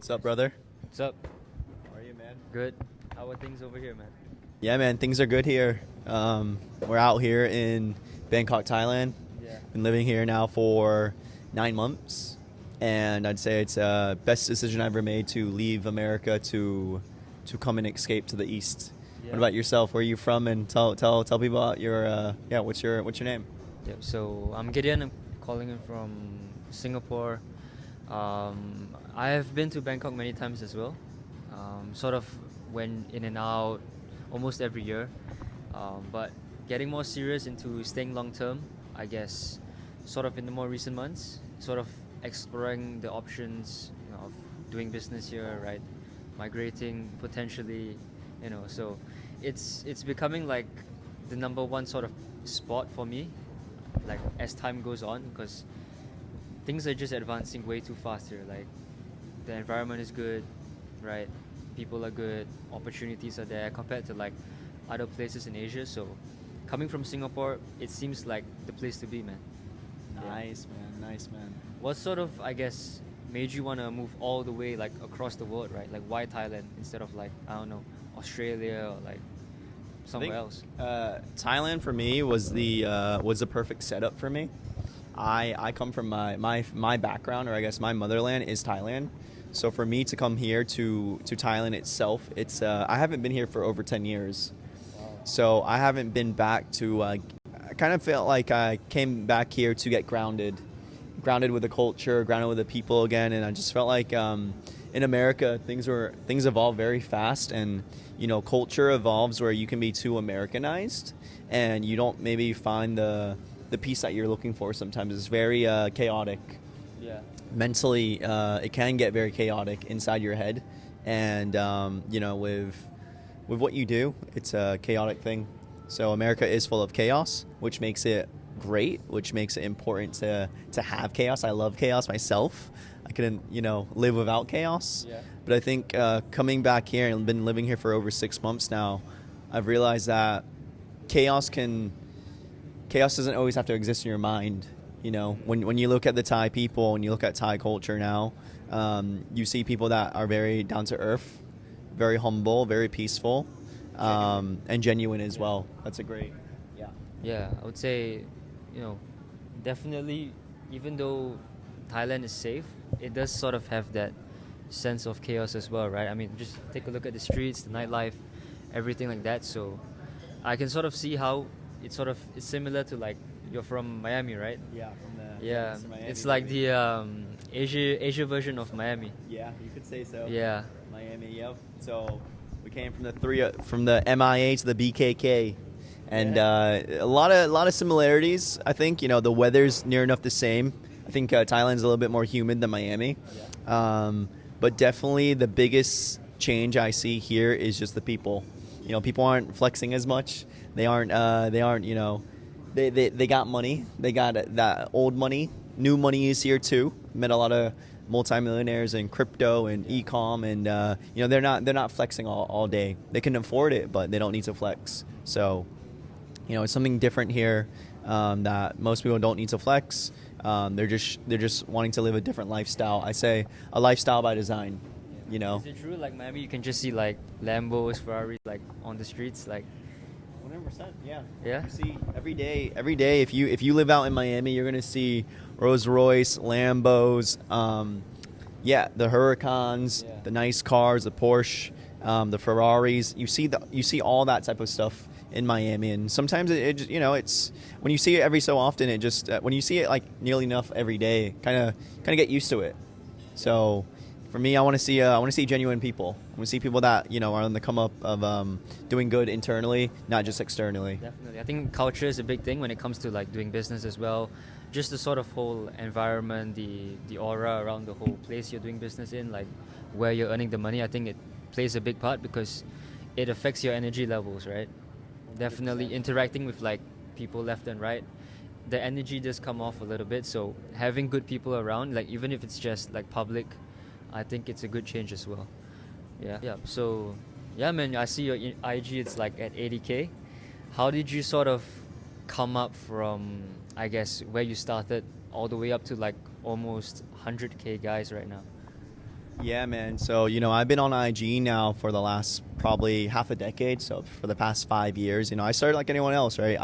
What's up, brother? What's up? How are you, man? Good. How are things over here, man? Yeah, man, things are good here. We're out here in Bangkok, Thailand. Yeah. Been living here now for 9 months, and I'd say it's the best decision I ever made to leave America to come and escape to the east. Yeah. What about yourself? Where are you from? And tell people about your what's your name? Yep. So I'm Gideon. I'm calling in from Singapore. I have been to Bangkok many times as well. Sort of went in and out almost every year. But getting more serious into staying long term, I guess, sort of in the more recent months, sort of exploring the options, of doing business here, right? Migrating potentially, so it's becoming like the number one sort of spot for me, like as time goes on, because things are just advancing way too fast here. Like the environment is good, right? People are good, opportunities are there compared to like other places in Asia. So coming from Singapore, it seems like the place to be, man. Yeah. Nice, man. Nice, man. What sort of, I guess, made you want to move all the way like across the world, right? Like why Thailand instead of like, I don't know, Australia or like somewhere else? Thailand for me was the perfect setup for me. I come from my background, or I guess my motherland is Thailand. So for me to come here to Thailand itself, it's I haven't been here for over 10 years. Wow. So I haven't been back to. I kind of felt like I came back here to get grounded with the culture, grounded with the people again, and I just felt like in America things evolve very fast, and culture evolves where you can be too Americanized, and you don't maybe find the peace that you're looking for. Sometimes it's very chaotic. Yeah. Mentally, it can get very chaotic inside your head, and with what you do, it's a chaotic thing. So America is full of chaos, which makes it great, which makes it important to have chaos. I love chaos myself. I couldn't live without chaos. Yeah. But I think coming back here and been living here for over 6 months now, I've realized that chaos doesn't always have to exist in your mind. When you look at the Thai people, when you look at Thai culture now, you see people that are very down to earth, very humble, very peaceful, and genuine as well. That's a great, yeah. Yeah, I would say, definitely, even though Thailand is safe, it does sort of have that sense of chaos as well, right? I mean, just take a look at the streets, the nightlife, everything like that. So I can sort of see how it's similar to like you're from Miami, right? Yeah, from the Yeah, Miami, it's like baby. the Asia version of Miami. Yeah, you could say so. Yeah. Miami, yep. So we came from the MIA to the BKK, and a lot of similarities. I think the weather's near enough the same. I think Thailand's a little bit more humid than Miami, but definitely the biggest change I see here is just the people. People aren't flexing as much. They aren't. They got money. They got that old money. New money is here too. Met a lot of multimillionaires in crypto and e-com, and they're not flexing all day. They can afford it, but they don't need to flex. So it's something different here that most people don't need to flex. They're just wanting to live a different lifestyle. I say a lifestyle by design. Is it true? Like Miami, you can just see like Lambos, Ferraris, like on the streets, like. 100%, yeah. Yeah. You see every day. If you live out in Miami, you're gonna see Rolls Royce, Lambos, the Huracans, the nice cars, the Porsche, the Ferraris. You see all that type of stuff in Miami, and sometimes it just, it's when you see it every so often, it just when you see it like nearly enough every day, kind of get used to it. So. For me, I want to see genuine people. I want to see people that are on the come up of doing good internally, not just externally. Definitely, I think culture is a big thing when it comes to like doing business as well. Just the sort of whole environment, the aura around the whole place you're doing business in, like where you're earning the money. I think it plays a big part because it affects your energy levels, right? 100%. Definitely interacting with like people left and right, the energy does come off a little bit. So having good people around, like even if it's just like public. I think it's a good change as well. Yeah. Yeah. So, yeah, man, I see your IG. It's like at 80K. How did you sort of come up from, I guess, where you started all the way up to like almost 100K guys right now? Yeah, man. So, I've been on IG now for the last probably half a decade. So, for the past 5 years, I started like anyone else, right?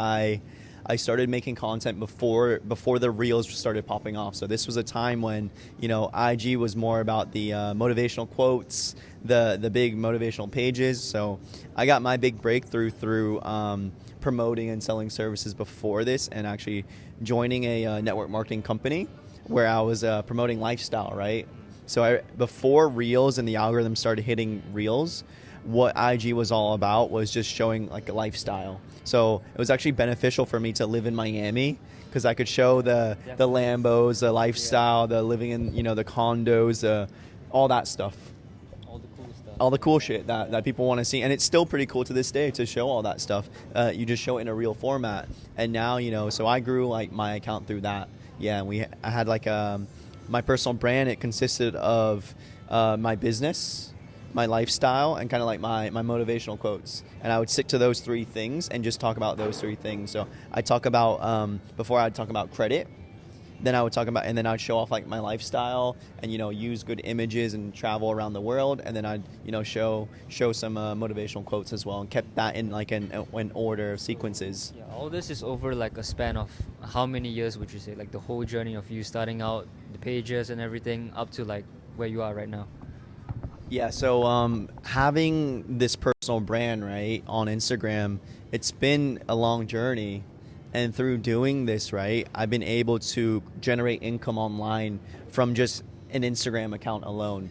I started making content before the reels started popping off. So this was a time when IG was more about the motivational quotes, the big motivational pages. So I got my big breakthrough through promoting and selling services before this, and actually joining a network marketing company where I was promoting lifestyle, right? So before Reels and the algorithm started hitting Reels, what IG was all about was just showing like a lifestyle. So it was actually beneficial for me to live in Miami because I could show the Lambos, the lifestyle, the living in the condos, all that stuff, All the cool stuff. all the cool shit that people want to see. And it's still pretty cool to this day to show all that stuff. You just show it in a real format. And now so I grew like my account through that. Yeah, I had like my personal brand. It consisted of my business, my lifestyle, and kind of like my motivational quotes. And I would stick to those three things and just talk about those three things. So I talk about before I'd talk about credit, then I would talk about, and then I'd show off like my lifestyle and use good images and travel around the world, and then I'd show some motivational quotes as well, and kept that in like an order of sequences. Yeah, all this is over like a span of how many years would you say? Like the whole journey of you starting out, the pages and everything, up to like where you are right now. Yeah, so having this personal brand, right, on Instagram, it's been a long journey. And through doing this, right, I've been able to generate income online from just an Instagram account alone.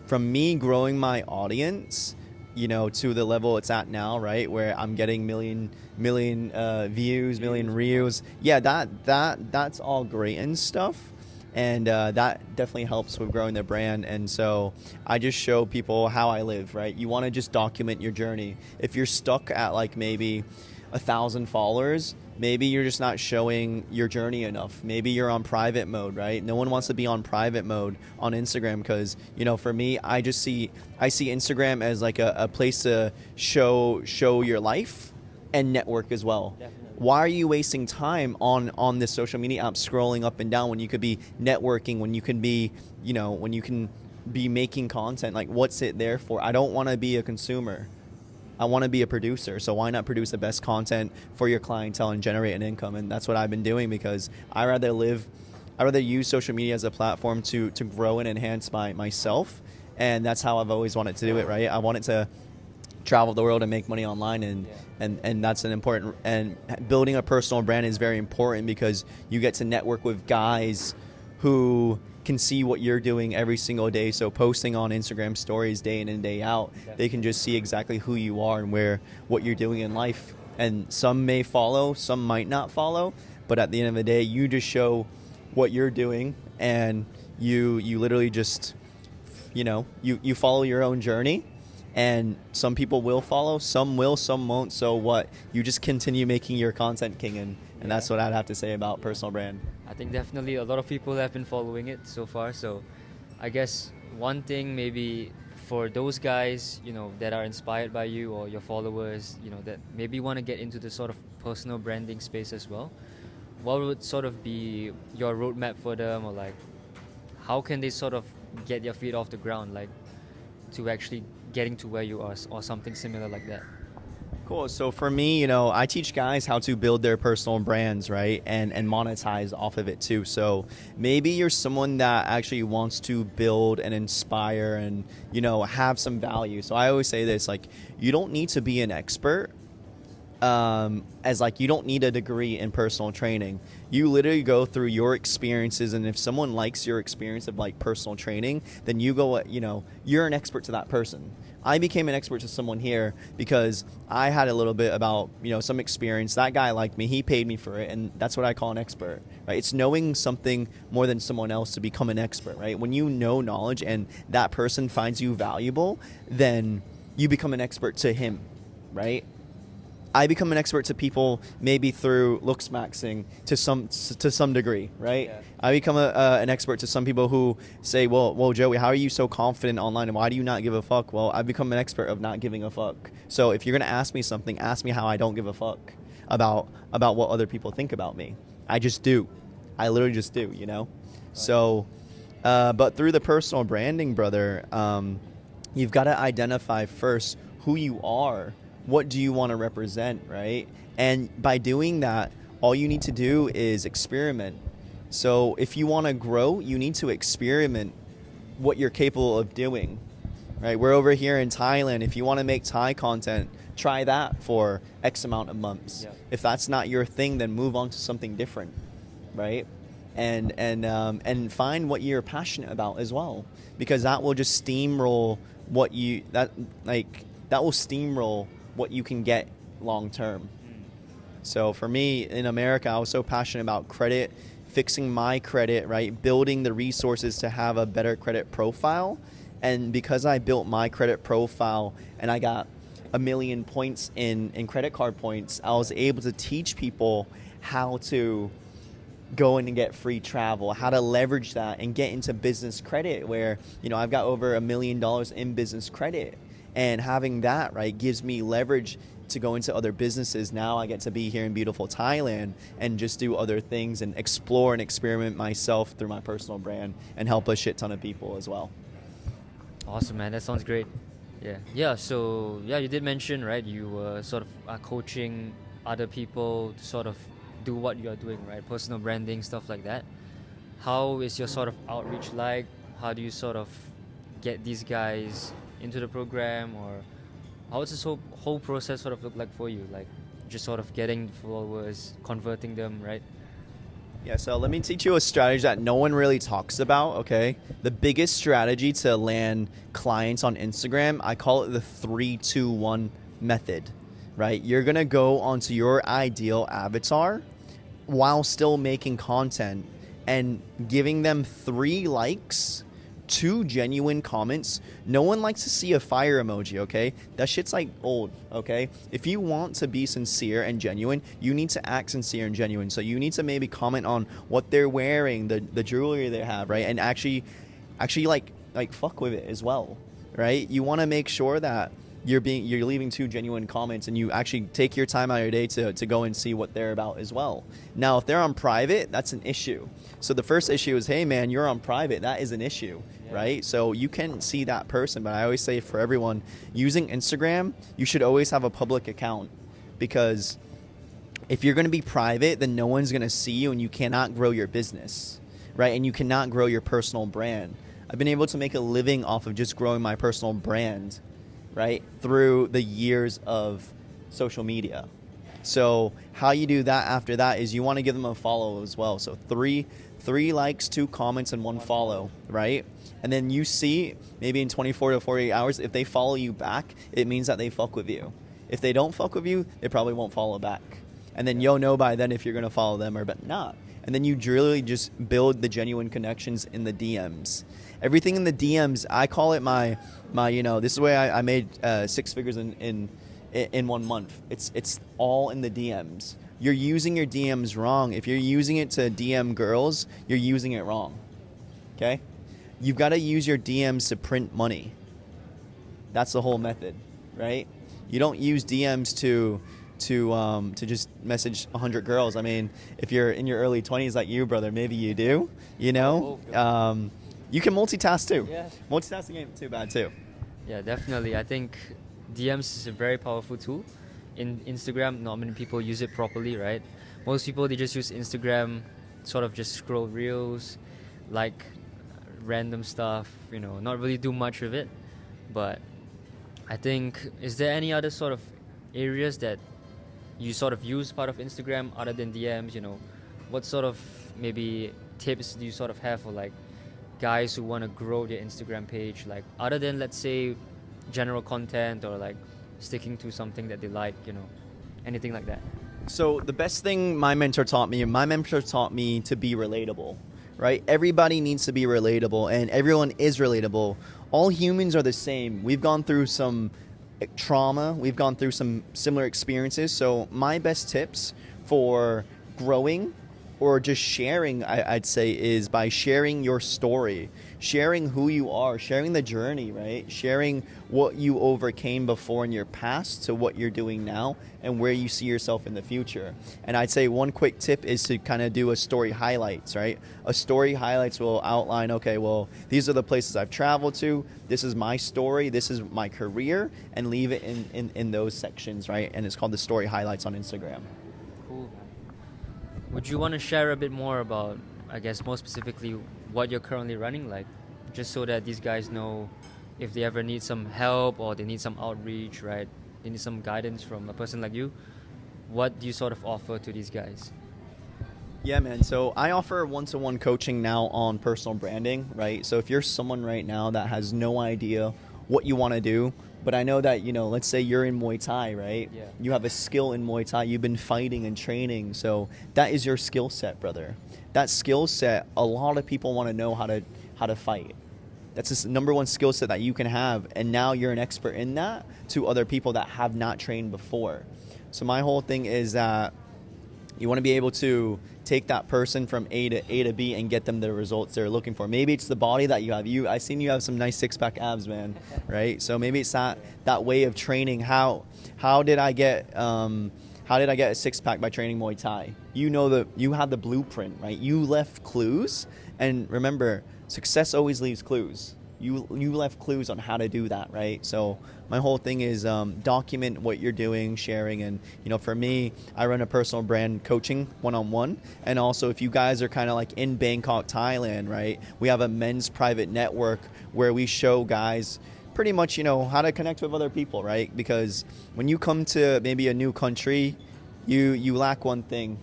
From me growing my audience, to the level it's at now, right, where I'm getting million views, million reels. Yeah, that's all great and stuff. And that definitely helps with growing their brand. And so I just show people how I live, right? You want to just document your journey. If you're stuck at like maybe 1,000 followers, maybe you're just not showing your journey enough. Maybe you're on private mode, right? No one wants to be on private mode on Instagram because, for me, I see Instagram as like a place to show your life and network as well. Definitely. Why are you wasting time on this social media app scrolling up and down when you could be networking, when you can be, when you can be making content? Like, what's it there for? I don't want to be a consumer. I want to be a producer. So why not produce the best content for your clientele and generate an income? And that's what I've been doing because I rather use social media as a platform to grow and enhance myself. And that's how I've always wanted to do it, right? I wanted to travel the world and make money online, and that's an important, and building a personal brand is very important because you get to network with guys who can see what you're doing every single day. So posting on Instagram stories day in and day out, they can just see exactly who you are and what you're doing in life. And some may follow, some might not follow, but at the end of the day, you just show what you're doing, and you literally just you follow your own journey. And some people will follow, some will, some won't. So what? You just continue making your content, king, and that's what I'd have to say about personal brand. I think definitely a lot of people have been following it so far. So I guess one thing maybe for those guys, that are inspired by you or your followers, that maybe want to get into the sort of personal branding space as well, what would sort of be your roadmap for them, or like how can they sort of get their feet off the ground, like to actually getting to where you are or something similar like that? Cool. So for me, I teach guys how to build their personal brands, right? And monetize off of it too. So maybe you're someone that actually wants to build and inspire and, have some value. So I always say this, like, you don't need to be an expert. You don't need a degree in personal training. You literally go through your experiences, and if someone likes your experience of like personal training, then you're an expert to that person. I became an expert to someone here because I had a little bit about, some experience. That guy liked me, he paid me for it, and that's what I call an expert, right? It's knowing something more than someone else to become an expert, right? When you know knowledge and that person finds you valuable, then you become an expert to him, right? I become an expert to people maybe through looks maxing to some degree, right? Yeah. I become an expert to some people who say, well, Joey, how are you so confident online, and why do you not give a fuck? Well, I've become an expert of not giving a fuck. So if you're gonna ask me something, ask me how I don't give a fuck about what other people think about me. I just do. I literally just do, So But through the personal branding, brother, you've got to identify first who you are. What do you want to represent, right? And by doing that, all you need to do is experiment. So if you want to grow, you need to experiment what you're capable of doing, right? We're over here in Thailand. If you want to make Thai content, try that for X amount of months. Yeah. If that's not your thing, then move on to something different, right? And find what you're passionate about as well, because that will just steamroll that will steamroll what you can get long term. So for me in America, I was so passionate about credit, fixing my credit, right? Building the resources to have a better credit profile. And because I built my credit profile and I got 1 million points in credit card points, I was able to teach people how to go in and get free travel, how to leverage that and get into business credit where, I've got over $1 million in business credit. And having that, right, gives me leverage to go into other businesses. Now I get to be here in beautiful Thailand and just do other things and explore and experiment myself through my personal brand and help a shit ton of people as well. Awesome, man. That sounds great. Yeah. So you did mention, right? You were sort of coaching other people to sort of do what you are doing, right? Personal branding, stuff like that. How is your sort of outreach like? How do you sort of get these guys into the program, or how does this whole process sort of look like for you? Like just sort of getting followers, converting them, right? Yeah, so let me teach you a strategy that no one really talks about, okay? The biggest strategy to land clients on Instagram, I call it the 3-2-1 method, right? You're going to go onto your ideal avatar while still making content and giving them 3 likes, 2 genuine comments. No one likes to see a fire emoji, okay? That shit's like old, okay? If you want to be sincere and genuine, you need to act sincere and genuine. So you need to maybe comment on what they're wearing, the jewelry they have, right? And actually like fuck with it as well, right? You want to make sure that you're leaving 2 genuine comments and you actually take your time out of your day to go and see what they're about as well. Now, if they're on private, that's an issue. So the first issue is, hey man, you're on private. That is an issue, right? So you can see that person, but I always say for everyone using Instagram, you should always have a public account, because if you're going to be private, then no one's going to see you and you cannot grow your business, right? And you cannot grow your personal brand. I've been able to make a living off of just growing my personal brand, right, through the years of social media. So how you do that after that is you want to give them a follow as well. So three likes, 2 comments, and 1 follow, right? And then you see maybe in 24 to 48 hours, if they follow you back, it means that they fuck with you. If they don't fuck with you, they probably won't follow back. And then you'll know by then if you're going to follow them or not. And then you really just build the genuine connections in the DMs. Everything in the DMs, I call it my this is the way I made 6 figures in 1 month. It's all in the DMs. You're using your DMs wrong. If you're using it to DM girls, you're using it wrong. Okay? You've got to use your DMs to print money. That's the whole method, right? You don't use DMs to just message 100 girls. I mean, if you're in your early 20s like you, brother, maybe you do, you know? You can multitask too. Yeah. Multitasking ain't too bad too. Yeah, definitely. I think DMs is a very powerful tool. In Instagram, not many people use it properly, right? Most people, they just use Instagram, sort of just scroll reels, like random stuff, not really do much with it. But I think, is there any other sort of areas that you sort of use part of Instagram other than DMs? What sort of maybe tips do you sort of have for like guys who want to grow their Instagram page, like other than, let's say, general content or like sticking to something that they like, anything like that? So the best thing my mentor taught me to be relatable, right? Everybody needs to be relatable, and everyone is relatable. All humans are the same. We've gone through some trauma. We've gone through some similar experiences. So my best tips for growing or just sharing, I'd say, is by sharing your story. sharing who you are, sharing the journey, right? Sharing what you overcame before in your past to what you're doing now and where you see yourself in the future. And I'd say one quick tip is to kind of do a story highlights, right? A story highlights will outline, okay, well, these are the places I've traveled to. This is my story. This is my career, and leave it in those sections, right? And it's called the story highlights on Instagram. Cool. Would you want to share a bit more about, I guess, more specifically, what you're currently running, like, just so that these guys know if they ever need some help or they need some outreach, right? They need some guidance from a person like you. What do you sort of offer to these guys? Yeah, man. So I offer one-to-one coaching now on personal branding, right? So if you're someone right now that has no idea what you want to do, but I know that, let's say you're in Muay Thai, right? Yeah. You have a skill in Muay Thai. You've been fighting and training. So that is your skill set, brother. That skill set, a lot of people want to know how to fight. That's the number one skill set that you can have. And now you're an expert in that to other people that have not trained before. So my whole thing is that you want to be able to take that person from A to B and get them the results they're looking for. Maybe it's the body that you have. I seen you have some nice six-pack abs, man, right? So maybe it's that way of training. How did I get a six-pack? By training Muay Thai. You have the blueprint, right? You left clues, and remember, success always leaves clues. You left clues on how to do that, right? So my whole thing is document what you're doing, sharing, and for me, I run a personal brand coaching one-on-one, and also if you guys are kind of like in Bangkok, Thailand, right? We have a men's private network where we show guys pretty much how to connect with other people, right? Because when you come to maybe a new country, you lack one thing.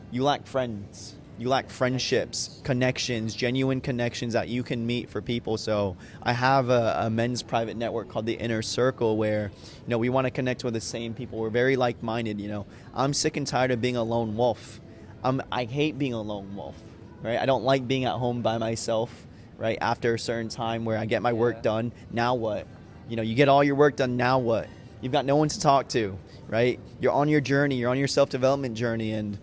You lack friends. You lack friendships, connections, genuine connections that you can meet for people. So I have a men's private network called the Inner Circle where, we want to connect with the same people. We're very like-minded. I'm sick and tired of being a lone wolf. I hate being a lone wolf, right? I don't like being at home by myself, right? After a certain time where I get my work done, now what? You get all your work done, now what? You've got no one to talk to, right? You're on your journey. You're on your self-development journey, and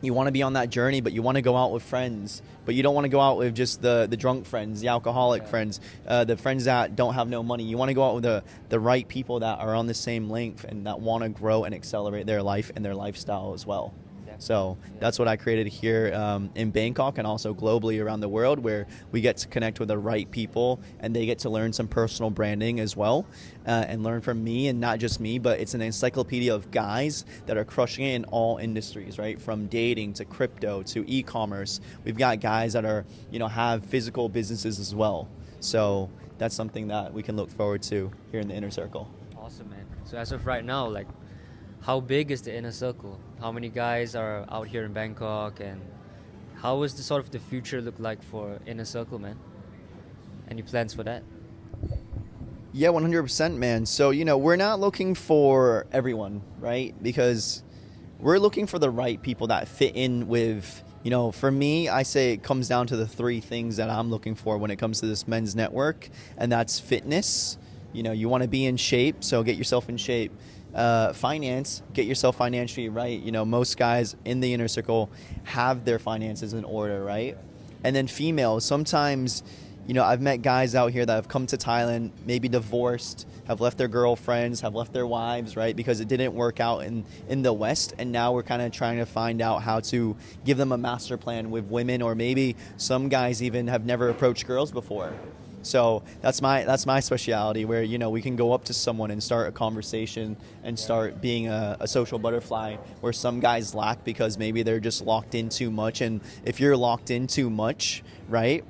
you want to be on that journey, but you want to go out with friends, but you don't want to go out with just the drunk friends, the alcoholic friends, the friends that don't have no money. You want to go out with the right people that are on the same length and that want to grow and accelerate their life and their lifestyle as well. So that's what I created here in Bangkok and also globally around the world, where we get to connect with the right people and they get to learn some personal branding as well and learn from me, and not just me, but it's an encyclopedia of guys that are crushing it in all industries, right? From dating to crypto to e-commerce. We've got guys that are, have physical businesses as well. So that's something that we can look forward to here in the Inner Circle. Awesome, man. So as of right now, how big is the Inner Circle? How many guys are out here in Bangkok, and how is the sort of the future look like for Inner Circle, man? Any plans for that? Yeah, 100%, man. So, we're not looking for everyone, right? Because we're looking for the right people that fit in with, for me, I say it comes down to the three things that I'm looking for when it comes to this men's network, and that's fitness. You want to be in shape, so get yourself in shape. Finance, get yourself financially right. Most guys in the Inner Circle have their finances in order, right? And then females, sometimes, I've met guys out here that have come to Thailand, maybe divorced, have left their girlfriends, have left their wives, right? Because it didn't work out in the West, and now we're kind of trying to find out how to give them a master plan with women, or maybe some guys even have never approached girls before. So that's my specialty, where we can go up to someone and start a conversation and start being a social butterfly, where some guys lack because maybe they're just locked in too much. And if you're locked in too much, right,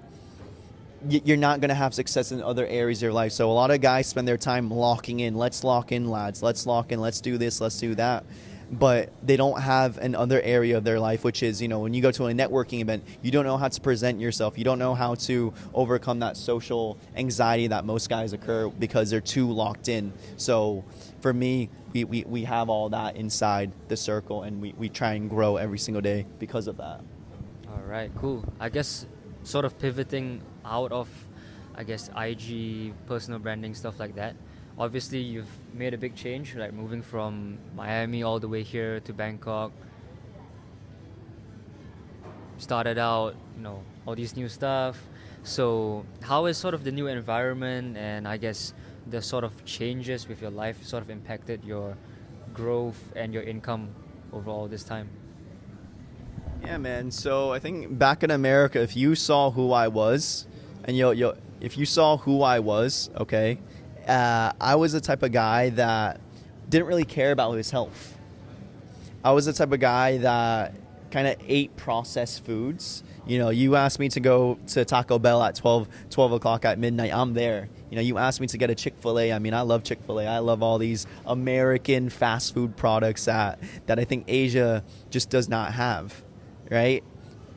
you're not going to have success in other areas of your life. So a lot of guys spend their time locking in. Let's lock in, lads. Let's lock in. Let's do this. Let's do that. But they don't have another area of their life, which is, when you go to a networking event, you don't know how to present yourself. You don't know how to overcome that social anxiety that most guys occur because they're too locked in. So for me, we have all that inside the circle, and we try and grow every single day because of that. All right, cool. I guess sort of pivoting out of, IG, personal branding, stuff like that. Obviously, you've made a big change, like moving from Miami all the way here to Bangkok. Started out, all these new stuff. So how is sort of the new environment and I guess the sort of changes with your life sort of impacted your growth and your income overall this time? Yeah, man. So I think back in America, if you saw who I was, and if you saw who I was, okay, I was the type of guy that didn't really care about his health. I was the type of guy that kind of ate processed foods. You asked me to go to Taco Bell at 12 o'clock at midnight, I'm there. You asked me to get a Chick-fil-A. I mean, I love Chick-fil-A. I love all these American fast food products that I think Asia just does not have, right?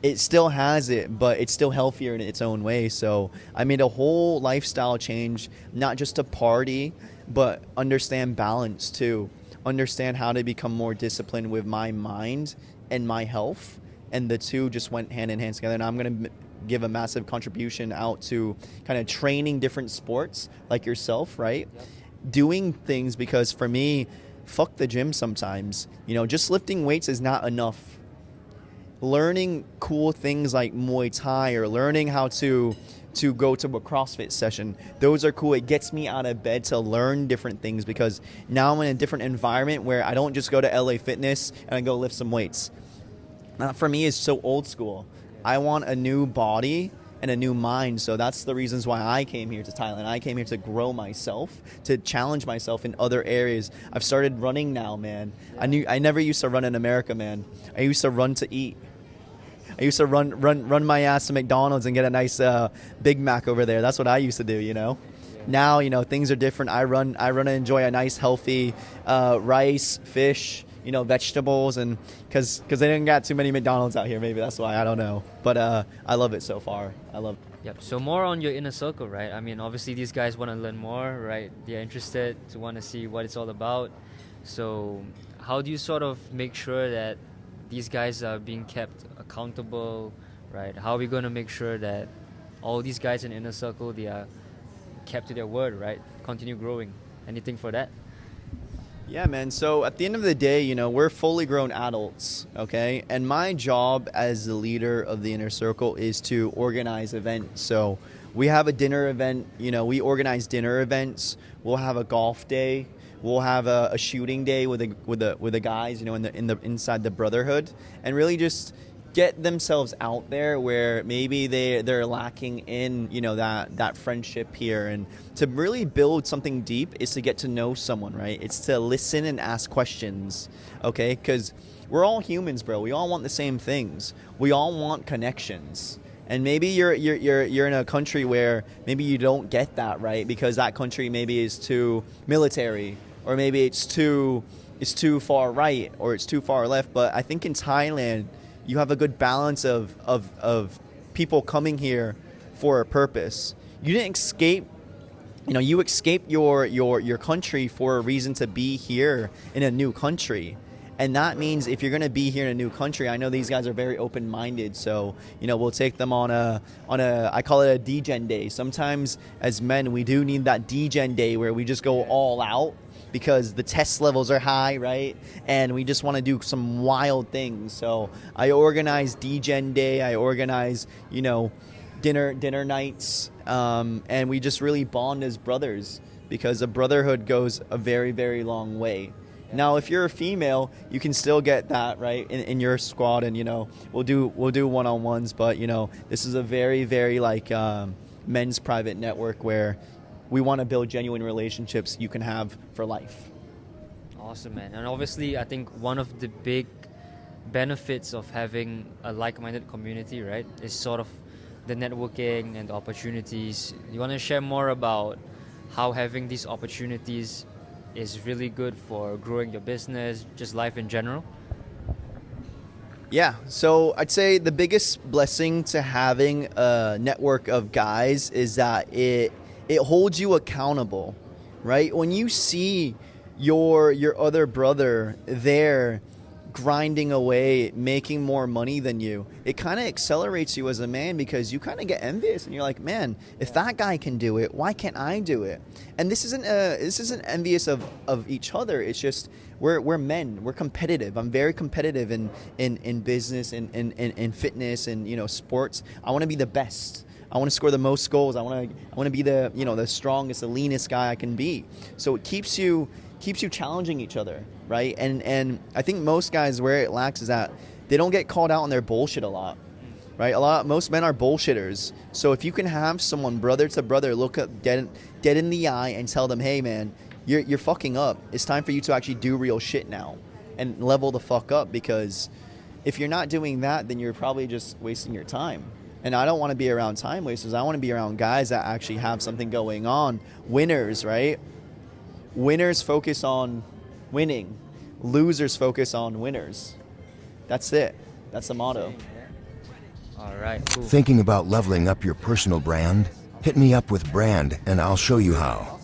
It still has it, but it's still healthier in its own way. So I made a whole lifestyle change, not just to party, but understand balance too. Understand how to become more disciplined with my mind and my health. And the two just went hand in hand together. And I'm going to give a massive contribution out to kind of training different sports like yourself, right? Yep. Doing things, because for me, fuck the gym sometimes. Just lifting weights is not enough. Learning cool things like Muay Thai or learning how to go to a CrossFit session, those are cool. It gets me out of bed to learn different things, because now I'm in a different environment where I don't just go to LA Fitness and I go lift some weights. That for me is so old school. I want a new body and a new mind. So that's the reasons why I came here to Thailand. I came here to grow myself, to challenge myself in other areas. I've started running now, man. I never used to run in America, man. I used to run to eat. I used to run my ass to McDonald's and get a nice Big Mac over there. That's what I used to do, Now, things are different. I run to enjoy a nice, healthy rice, fish, vegetables, and because they didn't got too many McDonald's out here. Maybe that's why. I don't know. But I love it so far. I love it. Yep. So more on your inner circle, right? I mean, obviously these guys want to learn more, right? They're interested to want to see what it's all about. So how do you sort of make sure that these guys are being kept accountable, right? How are we going to make sure that all these guys in inner circle, they are kept to their word, right? Continue growing. Anything for that? Yeah, man. So at the end of the day, we're fully grown adults, okay? And my job as the leader of the inner circle is to organize events. So we have a dinner event, we organize dinner events. We'll have a golf day. We'll have a shooting day with the guys, inside the brotherhood, and really just get themselves out there where maybe they're lacking in that friendship here. And to really build something deep is to get to know someone, right? It's to listen and ask questions, okay? Because we're all humans, bro. We all want the same things. We all want connections. And maybe you're in a country where maybe you don't get that, right? Because that country maybe is too military, or maybe it's too far right, or it's too far left. But I think in Thailand, you have a good balance of people coming here for a purpose. You didn't escape, you escaped your country for a reason to be here in a new country. And that means if you're going to be here in a new country, I know these guys are very open-minded. So, we'll take them on a I call it a degen day. Sometimes as men, we do need that degen day where we just go all out, because the test levels are high, right? And we just want to do some wild things. So I organize degen day. I organize, dinner nights. And we just really bond as brothers, because a brotherhood goes a very, very long way. Now, if you're a female, you can still get that, right, in your squad, and we'll do one-on-ones. But this is a very, very men's private network where we want to build genuine relationships you can have for life. Awesome, man. And obviously, I think one of the big benefits of having a like-minded community, right, is sort of the networking and the opportunities. You want to share more about how having these opportunities is really good for growing your business, just life in general? Yeah, so I'd say the biggest blessing to having a network of guys is that it holds you accountable, right? When you see your other brother there grinding away, making more money than you, it kind of accelerates you as a man, because you kind of get envious and you're like, man, if that guy can do it, why can't I do it? And this isn't envious of each other. It's just we're men. We're competitive. I'm very competitive in business and in fitness and sports. I want to be the best. I want to score the most goals. I want to be the, you know, the strongest, the leanest guy I can be. So it keeps you challenging each other, right? And I think most guys, where it lacks is that they don't get called out on their bullshit a lot, right? Most men are bullshitters. So if you can have someone brother to brother look up dead in the eye and tell them, hey man, you're fucking up. It's time for you to actually do real shit now and level the fuck up, because if you're not doing that, then you're probably just wasting your time. And I don't want to be around time wasters. I want to be around guys that actually have something going on. Winners, right? Winners focus on winning. Losers focus on winners. That's it. That's the motto. All right, cool. Thinking about leveling up your personal brand? Hit me up with Brand and I'll show you how.